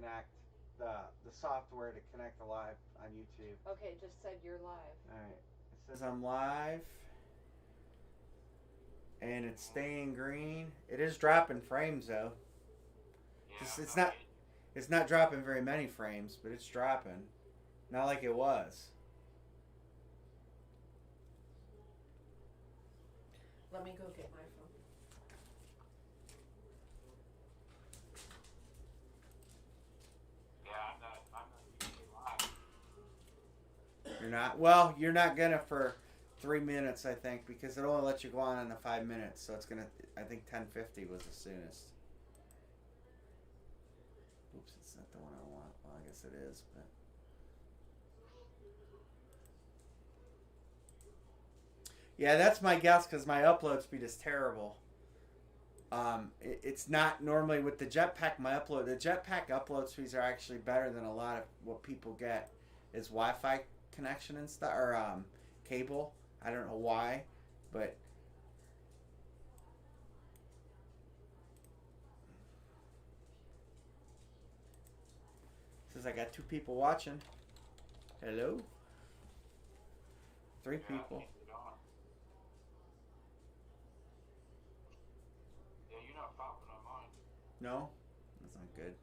connect the software to connect the live on YouTube. Okay, it just said you're live. All right. It says I'm live, and it's staying green. It is dropping frames though. Just it's not dropping very many frames, but it's dropping. Not like it was. Let me go get my phone. You're not. Well, you're not gonna for 3 minutes, I think, because it only lets you go on in the 5 minutes. So it's gonna. I think 10:50 was the soonest. Oops, it's not the one I want. Well, I guess it is, but. Yeah, that's my guess because my upload speed is terrible. It's not normally with the Jetpack. The Jetpack upload speeds are actually better than a lot of what people get is Wi-Fi connection and stuff or cable. I don't know why, but says I got 2 people watching. Hello, 3 people. No, that's not good.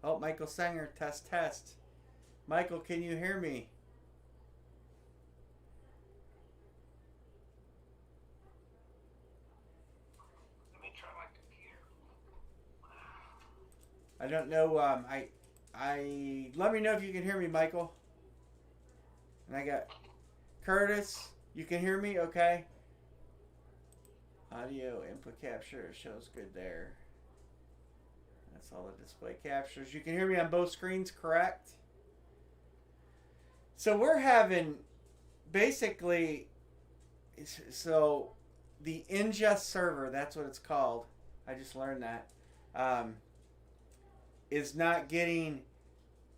Oh, Michael Sanger, test, test. Michael, can you hear me? I don't know. I let me know if you can hear me, Michael. And I got Curtis. You can hear me, okay? Audio input capture shows good there. That's all the display captures. You can hear me on both screens, correct? So we're having basically so the ingest server, that's what it's called. I just learned that. Is not getting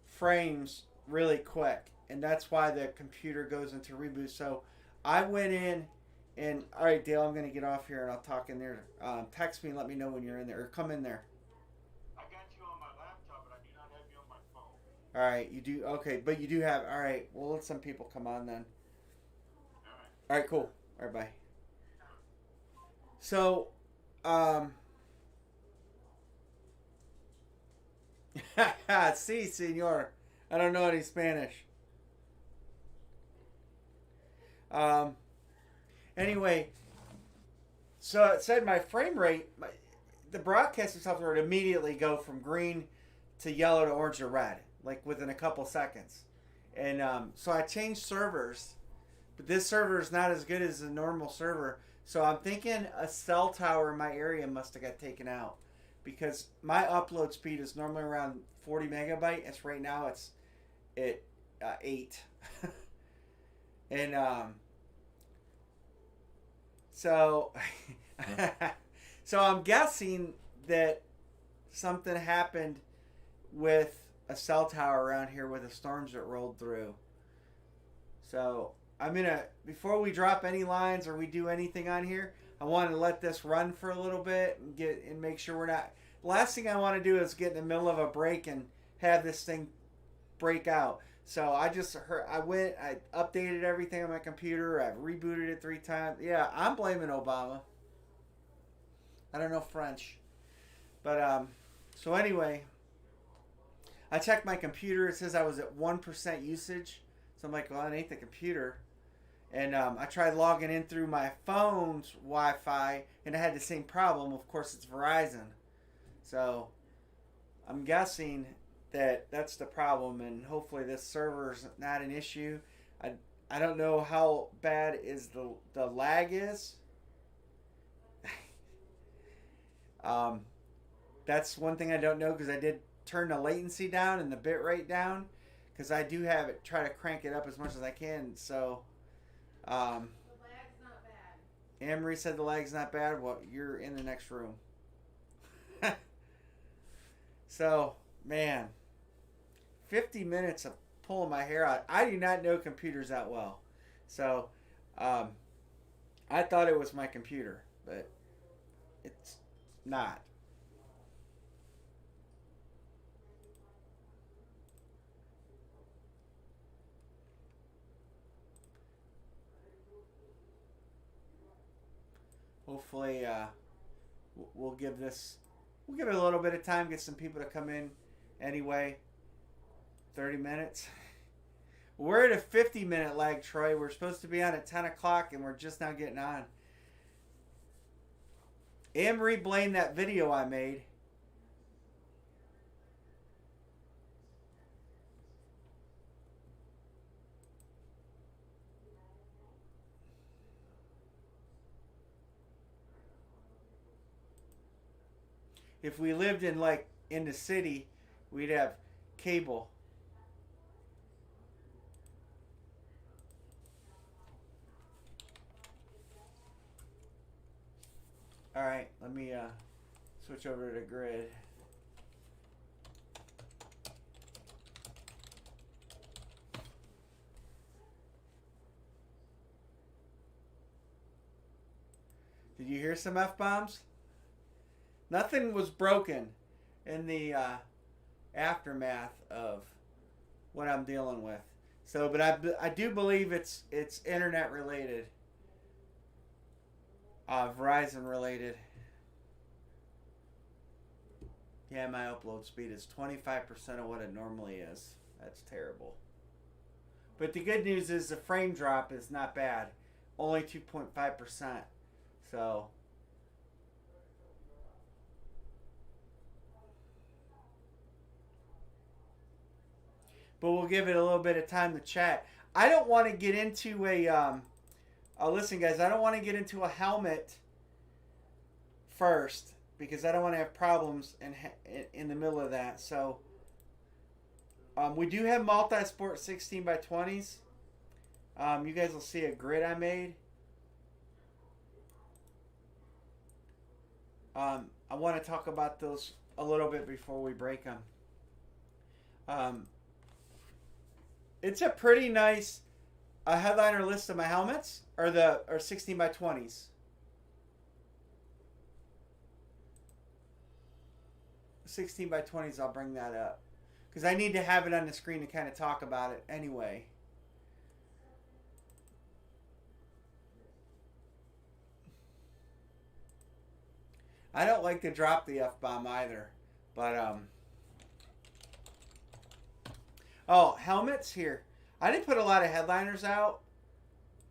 frames really quick, and that's why the computer goes into reboot. So I went in and all right, Dale, I'm gonna get off here and I'll talk in there. Text me and let me know when you're in there, or come in there. All right, you do okay, but you do have all right. We'll let some people come on then. All right, cool. All right, bye. So, si, senor. I don't know any Spanish. Um, anyway, so it said my frame rate, the broadcasting software would immediately go from green to yellow to orange to red, like within a couple seconds. And so I changed servers, but this server is not as good as a normal server. So I'm thinking a cell tower in my area must have got taken out because my upload speed is normally around 40 megabyte. It's right now it's at 8. And so so I'm guessing that something happened with a cell tower around here with the storms that rolled through. So I'm gonna before we drop any lines or we do anything on here, I want to let this run for a little bit and get and make sure we're not. Last thing I want to do is get in the middle of a break and have this thing break out. So I just heard I updated everything on my computer. I've rebooted it 3 times. Yeah, I'm blaming Obama. I don't know French, but so anyway, I checked my computer. It says I was at 1% usage. So I'm like, well, it ain't the computer. And I tried logging in through my phone's Wi-Fi, and I had the same problem. Of course, it's Verizon. So I'm guessing that that's the problem, and hopefully this server's not an issue. I, I don't know how bad is the lag is. um, that's one thing I don't know because I did turn the latency down and the bit rate down because I do have it try to crank it up as much as I can. So The lag's not bad. Anne Marie said the lag's not bad. Well, you're in the next room. So, man, 50 minutes of pulling my hair out. I do not know computers that well. So, um, I thought it was my computer, but it's not. hopefully we'll give it a little bit of time, get some people to come in anyway. 30 minutes. We're at a 50-minute lag, Troy. We're supposed to be on at 10 o'clock, and we're just now getting on. Anne-Marie blamed that video I made. If we lived in the city, we'd have cable. All right, let me switch over to the grid. Did you hear some F-bombs? Nothing was broken in the aftermath of what I'm dealing with. So, but I do believe it's internet related. Verizon related. Yeah, my upload speed is 25% of what it normally is. That's terrible. But the good news is the frame drop is not bad. Only 2.5%. So but we'll give it a little bit of time to chat. I don't want to get into listen, guys, I don't want to get into a helmet first because I don't want to have problems in the middle of that. So we do have multi-sport 16x20s. You guys will see a grid I made. I want to talk about those a little bit before we break them. It's a pretty nice headliner list of my helmets, or 16x20s. 16x20s, I'll bring that up because I need to have it on the screen to kind of talk about it anyway. I don't like to drop the F-bomb either, but oh, helmets here. I didn't put a lot of headliners out.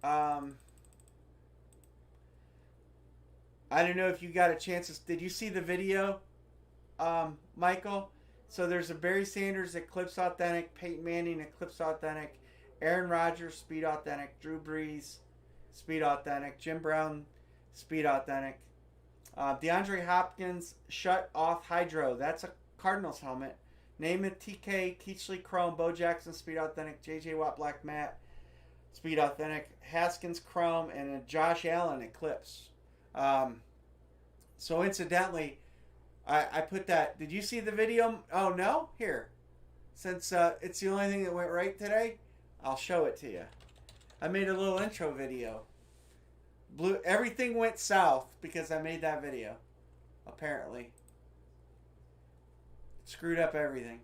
I don't know if you got a chance to... Did you see the video, Michael? So there's a Barry Sanders Eclipse Authentic, Peyton Manning Eclipse Authentic, Aaron Rodgers Speed Authentic, Drew Brees Speed Authentic, Jim Brown Speed Authentic, DeAndre Hopkins Shut Off Hydro. That's a Cardinals helmet. Namath TK Keechley Chrome, Bo Jackson Speed Authentic, JJ Watt Black Matte Speed Authentic, Haskins Chrome, and a Josh Allen Eclipse. So incidentally, I put that. Did you see the video? Oh no? Here. Since it's the only thing that went right today, I'll show it to you. I made a little intro video. Everything went south because I made that video. Apparently. Screwed up everything.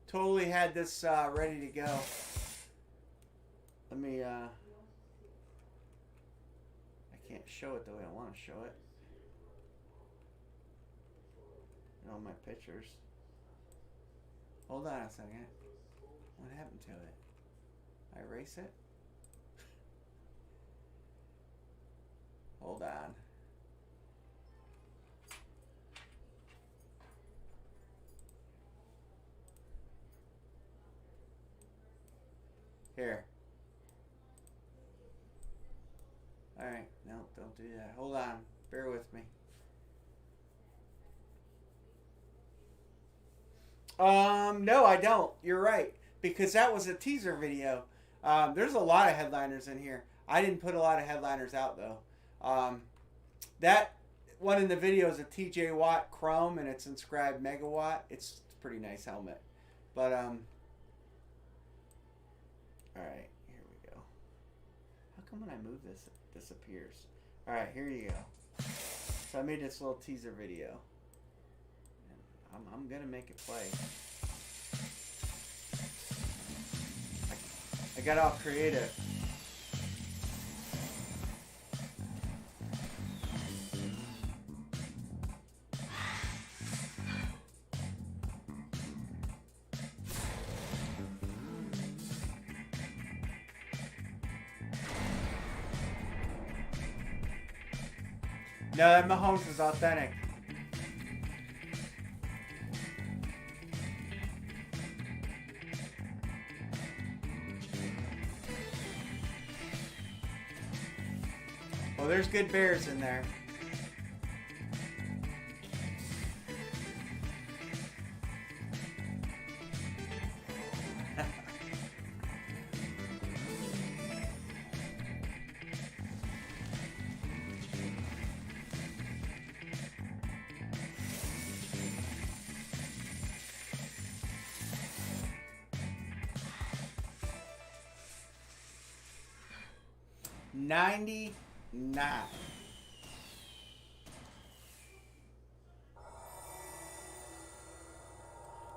Totally had this ready to go. Let me I can't show it the way I want to show it. In all my pictures. Hold on a second. What happened to it? I erase it? Hold on. Here. Alright, no, don't do that. Hold on. Bear with me. No, I don't. You're right. Because that was a teaser video. There's a lot of headliners in here. I didn't put a lot of headliners out, though. That one in the video is a TJ Watt Chrome, and it's inscribed Megawatt. It's a pretty nice helmet. But, alright, here we go. How come when I move this, it disappears? Alright, here you go. So I made this little teaser video. And I'm going to make it play. I got all creative. No, that Mahomes is authentic. Well, there's good bears in there. $99.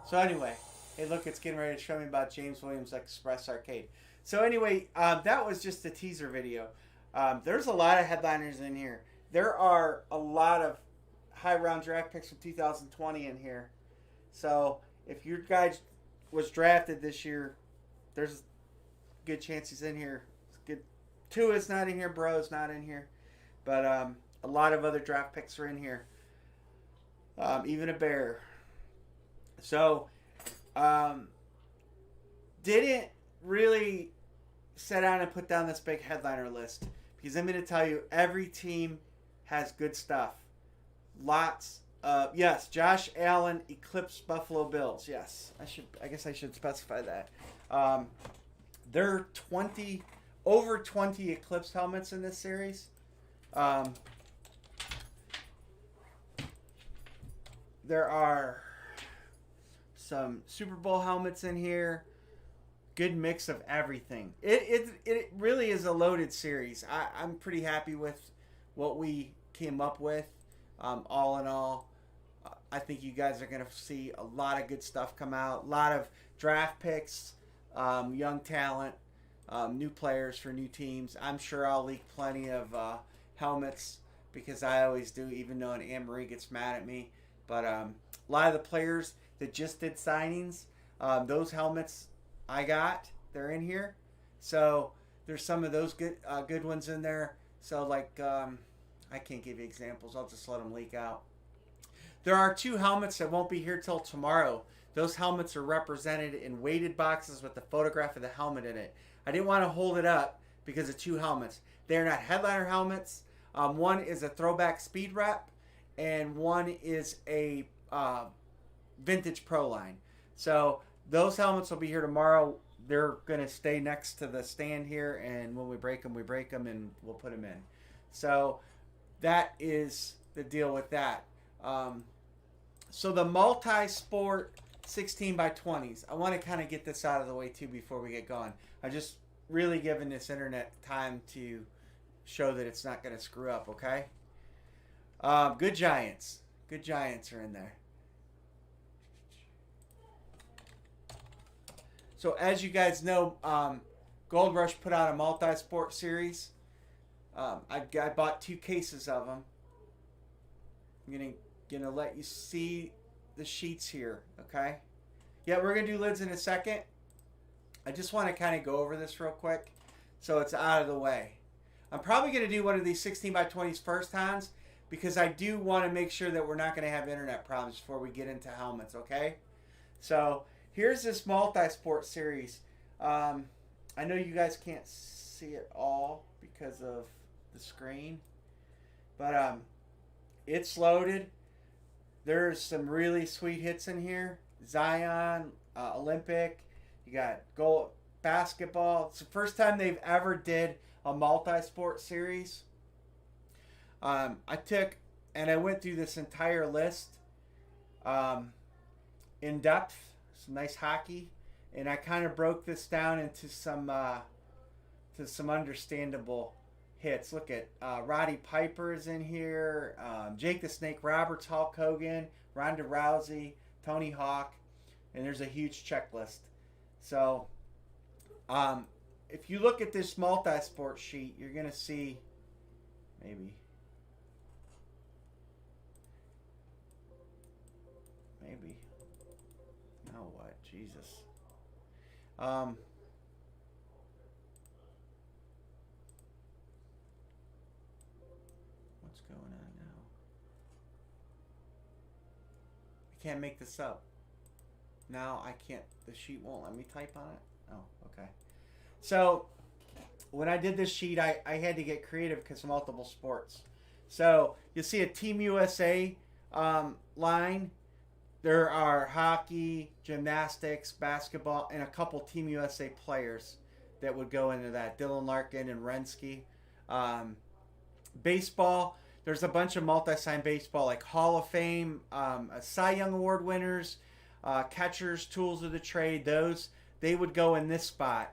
So anyway, hey, look, it's getting ready to show me about James Williams Express Arcade. So anyway, that was just a teaser video. There's a lot of headliners in here. There are a lot of high round draft picks from 2020 in here. So if your guy was drafted this year, there's a good chance he's in here. It's good. Tua's not in here. Bro's not in here. But a lot of other draft picks are in here. Even a bear. So, didn't really sit down and put down this big headliner list because I'm going to tell you every team has good stuff. Lots of, yes, Josh Allen eclipsed Buffalo Bills. Yes, I guess I should specify that. There are over 20 eclipse helmets in this series. There are some Super Bowl helmets in here. Good mix of everything. It really is a loaded series. I'm pretty happy with what we came up with. All in all, I think you guys are going to see a lot of good stuff come out. A lot of draft picks, young talent, new players for new teams. I'm sure I'll leak plenty of helmets because I always do, even though Anne Marie gets mad at me. But a lot of the players that just did signings, those helmets I got, they're in here. So there's some of those good ones in there. So like, I can't give you examples. I'll just let them leak out. There are 2 helmets that won't be here till tomorrow. Those helmets are represented in weighted boxes with the photograph of the helmet in it. I didn't want to hold it up because of 2 helmets. They're not headliner helmets. One is a throwback speed rep, and one is a vintage pro line. So those helmets will be here tomorrow. They're going to stay next to the stand here, and when we break them, and we'll put them in. So that is the deal with that. So the multi-sport 16 by 20s. I want to kind of get this out of the way too before we get going. I'm just really giving this internet time to show that it's not going to screw up, okay? Good Giants. Good Giants are in there. So as you guys know, Gold Rush put out a multi-sport series. I bought 2 cases of them. I'm gonna let you see the sheets here, okay? Yeah, we're gonna do lids in a second. I just want to kind of go over this real quick so it's out of the way. I'm probably gonna do one of these 16 by 20s first times because I do want to make sure that we're not gonna have internet problems before we get into helmets, okay? So here's this multi-sport series. I know you guys can't see it all because of the screen, but it's loaded. There's some really sweet hits in here. Zion, Olympic. You got goal basketball. It's the first time they've ever did a multi-sport series. I took and I went through this entire list in depth. Some nice hockey, and I kind of broke this down into some understandable hits. Look at Roddy Piper is in here, Jake the Snake Roberts, Hulk Hogan, Ronda Rousey, Tony Hawk, and there's a huge checklist. So if you look at this multi-sport sheet, you're going to see maybe now what? Jesus. What's going on now? can't make this up. No, I can't. The sheet won't let me type on it. Oh, okay. So when I did this sheet, I had to get creative because multiple sports. So you'll see a Team USA line. There are hockey, gymnastics, basketball, and a couple Team USA players that would go into that. Dylan Larkin and Rensky. Baseball, there's a bunch of multi-sign baseball, like Hall of Fame, Cy Young Award winners, catchers, tools of the trade. Those, they would go in this spot.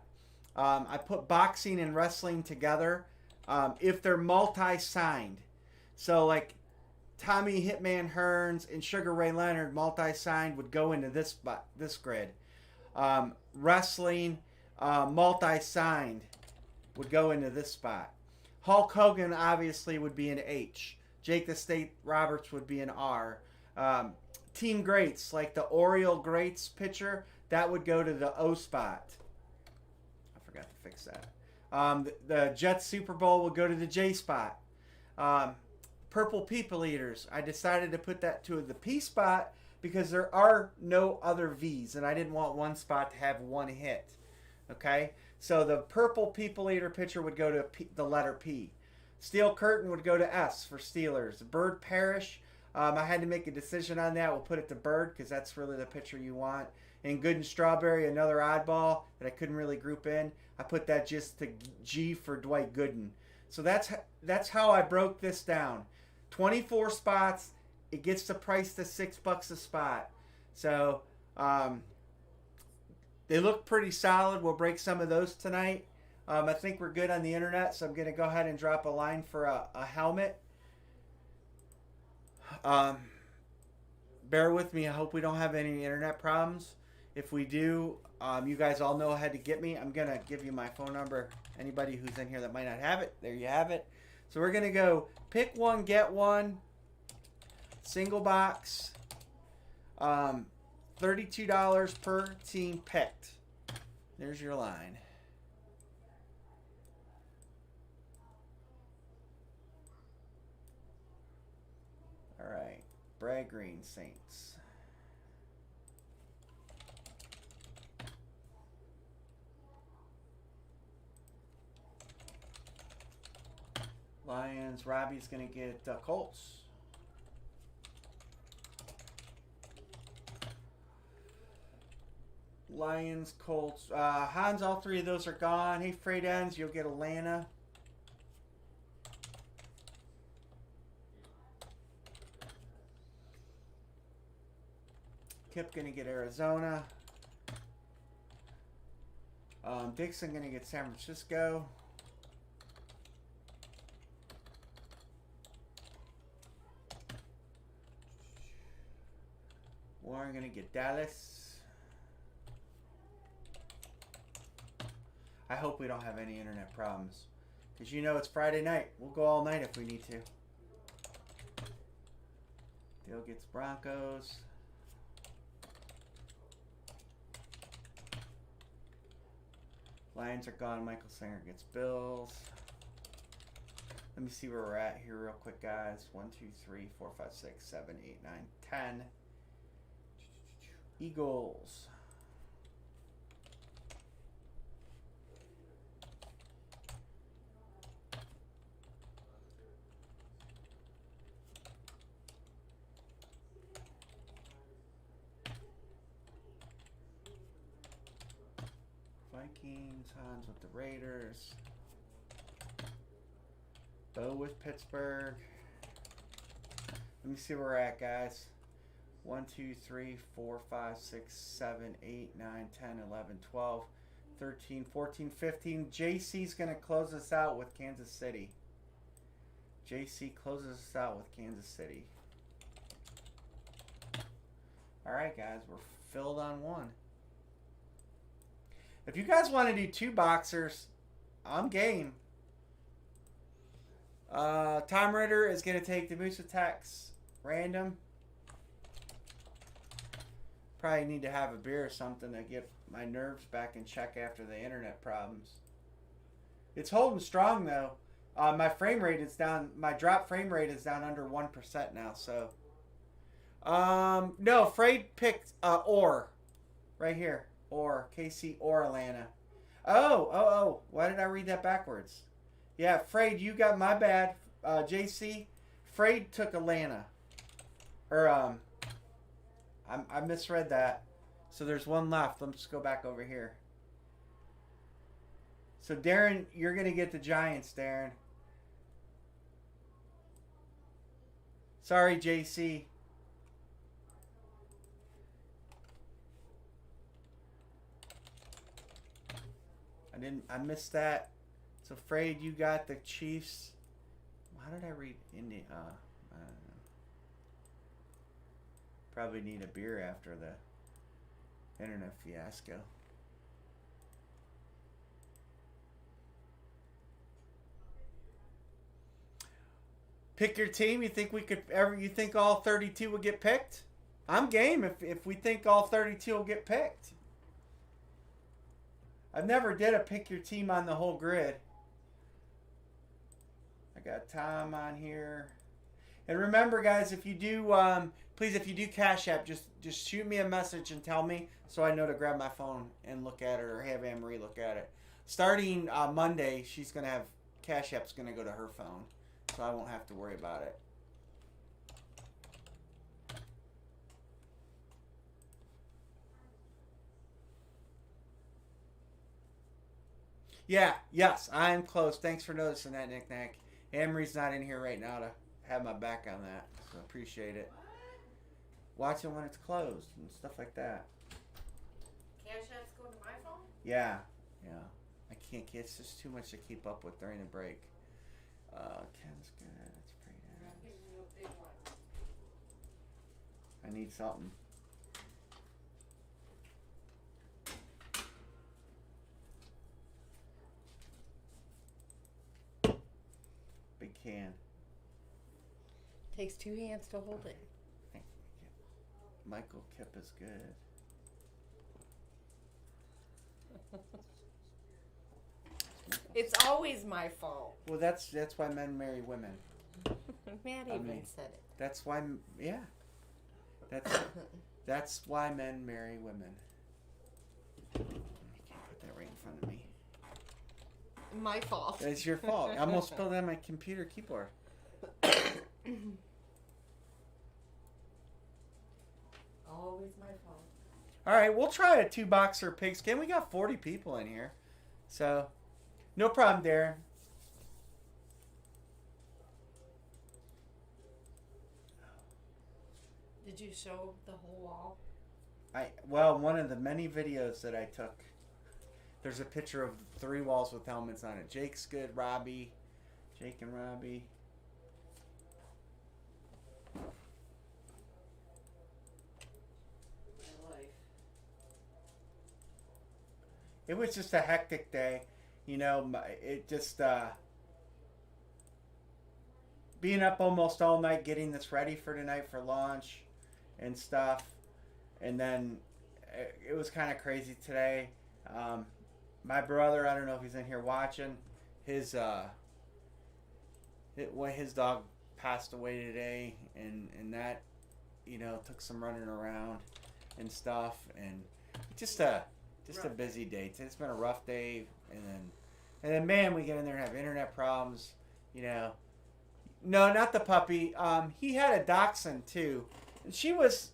I put boxing and wrestling together if they're multi-signed. So like Tommy Hitman Hearns and Sugar Ray Leonard, multi-signed, would go into this grid. Wrestling, multi-signed, would go into this spot. Hulk Hogan obviously would be an H. Jake the Snake Roberts would be an R. Team greats, like the Oriole Greats pitcher, that would go to the O spot. I forgot to fix that. The Jets Super Bowl would go to the J spot. Purple People Eaters, I decided to put that to the P spot because there are no other V's, and I didn't want one spot to have one hit. Okay? So the Purple People Eater pitcher would go to the letter P. Steel Curtain would go to S for Steelers. Bird Parish, I had to make a decision on that. We'll put it to Bird because that's really the pitcher you want. And Good and Strawberry, another oddball that I couldn't really group in. I put that just to G for Dwight Gooden. So that's how I broke this down. 24 spots. It gets the price to $6 a spot. So they look pretty solid. We'll break some of those tonight. I think we're good on the internet, so I'm going to go ahead and drop a line for a helmet. Bear with me. I hope we don't have any internet problems. If we do, you guys all know how to get me. I'm going to give you my phone number. Anybody who's in here that might not have it, there you have it. So we're going to go pick one, get one. Single box. $32 per team picked. There's your line. All right. Brad Green Saints. Lions. Robbie's going to get Colts. Lions, Colts. Hans, all three of those are gone. Hey, Freight Ends, you'll get Atlanta. Kip going to get Arizona. Dixon going to get San Francisco. Warren going to get Dallas. I hope we don't have any internet problems. Because you know it's Friday night. We'll go all night if we need to. Dale gets Broncos. Lions are gone. Michael Singer gets Bills. Let me see where we're at here real quick, guys. 1, 2, 3, 4, 5, 6, 7, 8, 9, 10. Eagles. Vikings, Hans with the Raiders. Bo with Pittsburgh. Let me see where we're at, guys. 1, 2, 3, 4, 5, 6, 7, 8, 9, 10, 11, 12, 13, 14, 15. JC's going to close us out with Kansas City. JC closes us out with Kansas City. All right, guys. We're filled on one. If you guys want to do two boxers, I'm game. Tom Ritter is going to take the Musa Tex random. Probably need to have a beer or something to get my nerves back in check after the internet problems. It's holding strong though. My frame rate is down. My drop frame rate is down under 1% now. So No, Frade picked Orr right here. Orr, KC or Atlanta. Oh. Why did I read that backwards? Yeah, Frade, you got my bad. JC, Frade took Atlanta. Or I misread that. So there's one left. Let's just go back over here. So Darren, you're gonna get the Giants, Darren. Sorry, JC. I missed that. So Frade, you got the Chiefs. How did I read Indy? I don't know. Probably need a beer after the internet fiasco. Pick your team. You think we could ever? You think all 32 will get picked? I'm game if we think all 32 will get picked. I've never did a pick your team on the whole grid. I got Tom on here. And remember, guys, if you do, please, if you do Cash App, just shoot me a message and tell me so I know to grab my phone and look at it or have Anne-Marie look at it. Starting Monday, she's going to have, Cash App's going to go to her phone, so I won't have to worry about it. Yeah, yes, I'm close. Thanks for noticing that, Nick Nack. Anne-Marie's not in here right now to have my back on that, so appreciate it. Watch it when it's closed and stuff like that. Cash App's going to my phone? Yeah. I can't get, it's just too much to keep up with during the break. Ken's good. That's pretty I'm nice. giving you a big one. I need something. Big can. Takes two hands to hold it. Michael Kipp is good. It's always my fault. Well, that's why men marry women. Matt even said it. That's why, yeah. That's why men marry women. You can't put that right in front of me. My fault. It's your fault. I almost spilled it on my computer keyboard. Always my fault. All right, we'll try a 2-boxer pigskin. We got 40 people in here, so no problem, Darren. Did you show the whole wall? Well, one of the many videos that I took, there's a picture of 3 walls with helmets on it. Jake's good, Jake and Robbie. My life. It was just a hectic day, you know. It just being up almost all night getting this ready for tonight for launch and stuff, and then it was kind of crazy today. My brother, I don't know if he's in here watching, his dog passed away today, and that, you know, took some running around and stuff, and just a busy day. It's been a rough day, and then man, we get in there and have internet problems, you know. No, not the puppy. He had a dachshund too, and she was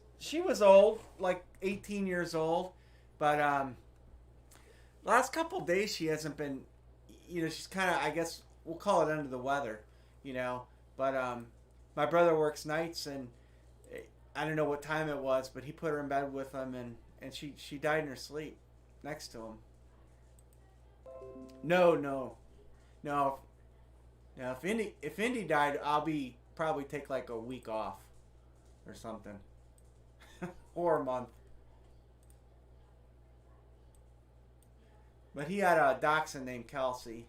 old, like 18 years old, but last couple of days she hasn't been, you know, she's kind of, I guess we'll call it under the weather, you know. But my brother works nights, and I don't know what time it was, but he put her in bed with him, and she died in her sleep next to him. No. Now, if Indy died, I'll probably take like a week off or something. Or a month. But he had a dachshund named Kelsey.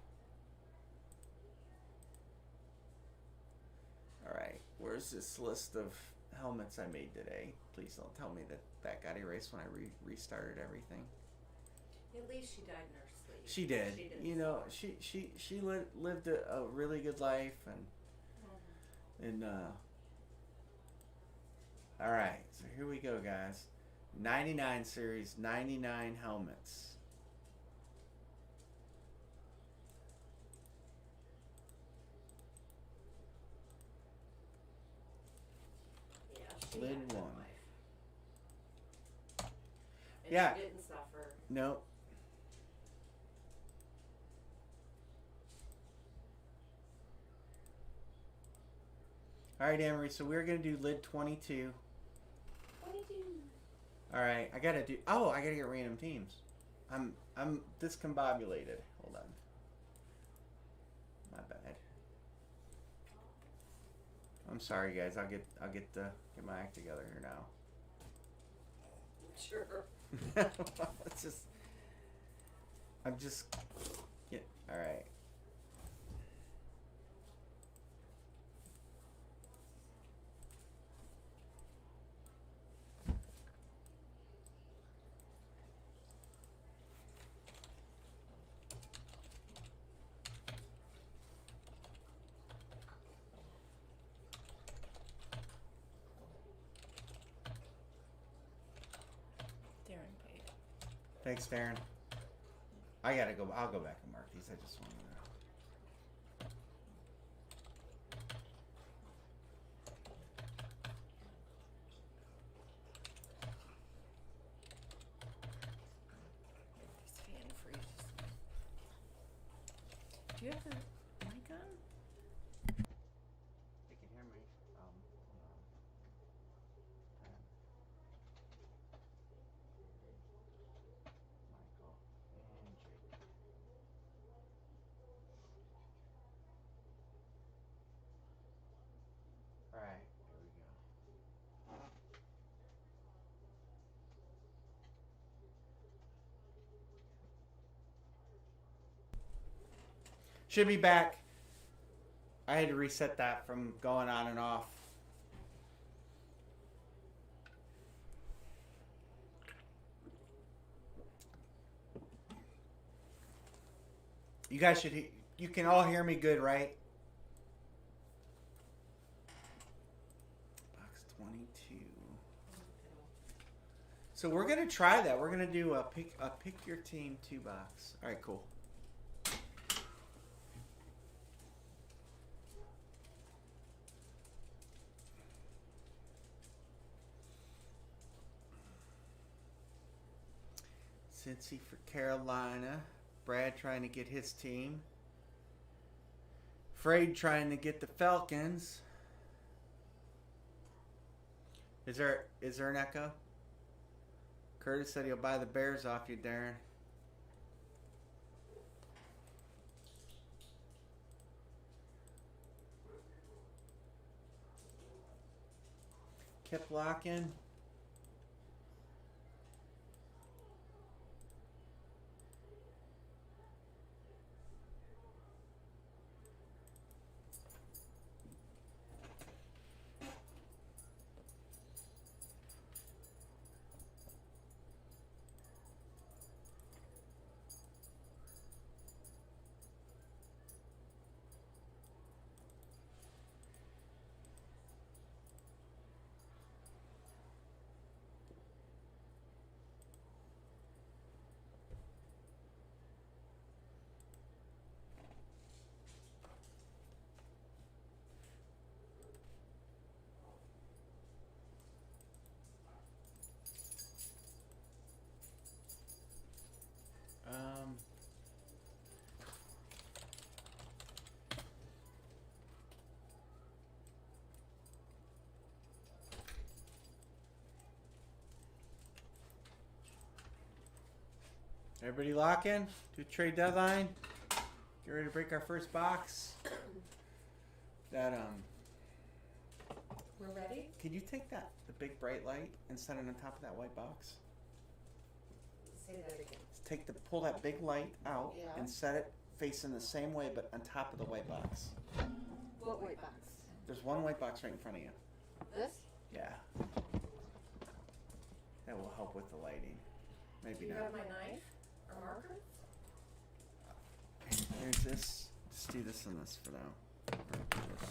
Alright, where's this list of helmets I made today? Please don't tell me that got erased when I restarted everything. At least she died in her sleep. She did. You know, she lived a really good life, and All right, so here we go, guys. 99 series, 99 helmets. Yeah, she Lid had a good one. life. And Yeah. she didn't suffer. Nope. All right, Amory. So we're gonna do lid 22. 22. All right, I gotta do. Oh, I gotta get random teams. I'm discombobulated. Hold on. My bad. I'm sorry, guys. I'll get get my act together here now. Sure. It's just. I'm just. Yeah. All right. Darren paid. Thanks, Darren. I gotta go. I'll go back and mark these. I just want to know. These fan freezes. Do you have the mic on? You can hear me. Hold on. Michael and Jake. All right, here we go. Should be back. I had to reset that from going on and off. You guys should. You can all hear me good, right? Box 22. So we're gonna try that. We're gonna do a pick your team 2 box. All right, cool. Cincy for Carolina. Brad trying to get his team. Frade trying to get the Falcons. Is there an echo? Curtis said he'll buy the Bears off you, Darren. Kept locking. Everybody locking to trade deadline. Get ready to break our first box. That We're ready? Can you take the big bright light and set it on top of that white box? Say that again. Pull that big light out Yeah. and set it facing the same way but on top of the white box. What white box? There's one white box right in front of you. This? Yeah. That will help with the lighting. Do Maybe you not. have my knife or marker? Here's this. Just do this and this for now. Or do this.